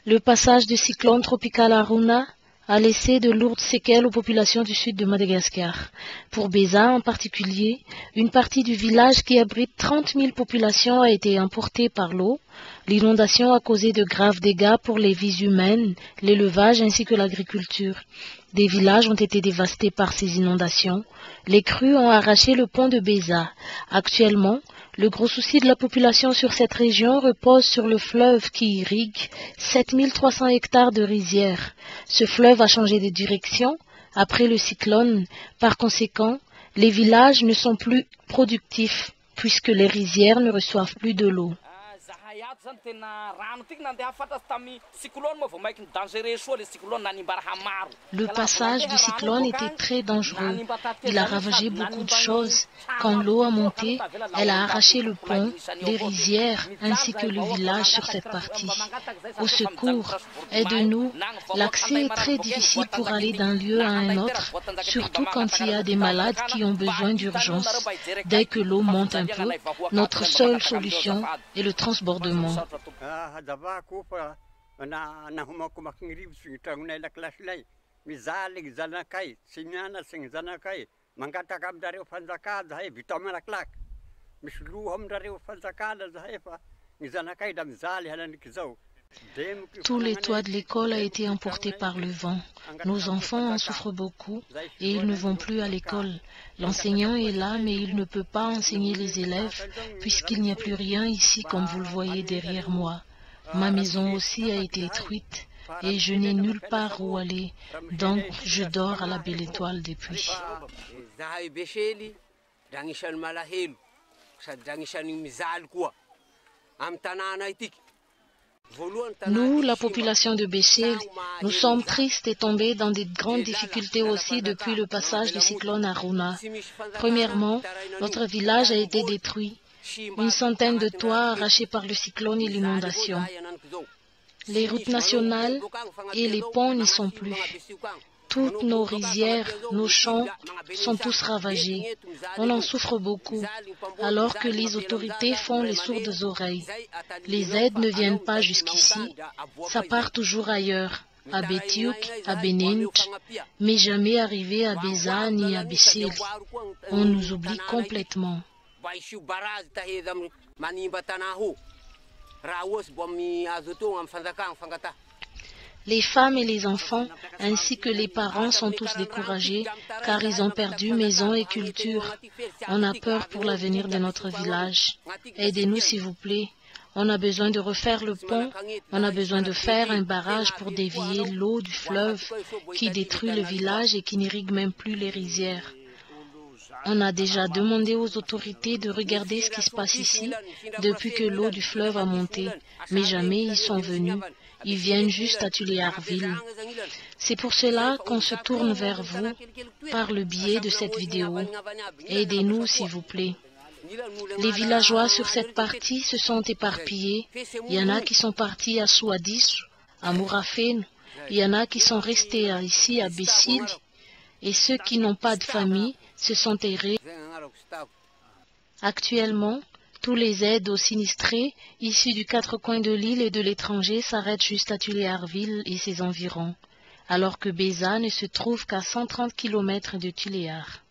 Le passage du cyclone tropical Aruna a laissé de lourdes séquelles aux populations du sud de Madagascar. Pour Beza en particulier, une partie du village qui abrite 30 000 populations a été emportée par l'eau. L'inondation a causé de graves dégâts pour les vies humaines, l'élevage ainsi que l'agriculture. Des villages ont été dévastés par ces inondations. Les crues ont arraché le pont de Beza. Actuellement, le gros souci de la population sur cette région repose sur le fleuve qui irrigue 7300 hectares de rizières. Ce fleuve a changé de direction après le cyclone. Par conséquent, les villages ne sont plus productifs puisque les rizières ne reçoivent plus de l'eau. Le passage du cyclone était très dangereux. Il a ravagé beaucoup de choses. Quand l'eau a monté, elle a arraché le pont, les rizières ainsi que le village sur cette partie. Au secours, aide-nous. L'accès est très difficile pour aller d'un lieu à un autre, surtout quand il y a des malades qui ont besoin d'urgence. Dès que l'eau monte un peu, notre seule solution est le transbordement. Tous les toits de l'école ont été emportés par le vent. Nos enfants en souffrent beaucoup et ils ne vont plus à l'école. L'enseignant est là, mais il ne peut pas enseigner les élèves puisqu'il n'y a plus rien ici comme vous le voyez derrière moi. Ma maison aussi a été détruite et je n'ai nulle part où aller, donc je dors à la Belle Étoile depuis. Nous, la population de Béchel, nous sommes tristes et tombés dans de grandes difficultés aussi depuis le passage du cyclone Aruna. Premièrement, notre village a été détruit. Une centaine de toits arrachés par le cyclone et l'inondation. Les routes nationales et les ponts n'y sont plus. Toutes nos rizières, nos champs sont tous ravagés. On en souffre beaucoup, alors que les autorités font les sourdes oreilles. Les aides ne viennent pas jusqu'ici, ça part toujours ailleurs, à Betiouk, à Benench, mais jamais arrivé à Beza ni à Béchel. On nous oublie complètement. Les femmes et les enfants, ainsi que les parents sont tous découragés car ils ont perdu maison et culture. On a peur pour l'avenir de notre village. Aidez-nous s'il vous plaît. On a besoin de refaire le pont, on a besoin de faire un barrage pour dévier l'eau du fleuve qui détruit le village et qui n'irrigue même plus les rizières. On a déjà demandé aux autorités de regarder ce qui se passe ici depuis que l'eau du fleuve a monté, mais jamais ils sont venus. Ils viennent juste à Tuléarville. C'est pour cela qu'on se tourne vers vous par le biais de cette vidéo. Aidez-nous s'il vous plaît. Les villageois sur cette partie se sont éparpillés. Il y en a qui sont partis à Souadis, à Mourafen. Il y en a qui sont restés ici à Bessil. Et ceux qui n'ont pas de famille se sont errés. Actuellement, tous les aides aux sinistrés, issus du quatre coins de l'île et de l'étranger, s'arrêtent juste à Tuléarville et ses environs, alors que Beza ne se trouve qu'à 130 km de Tuléar.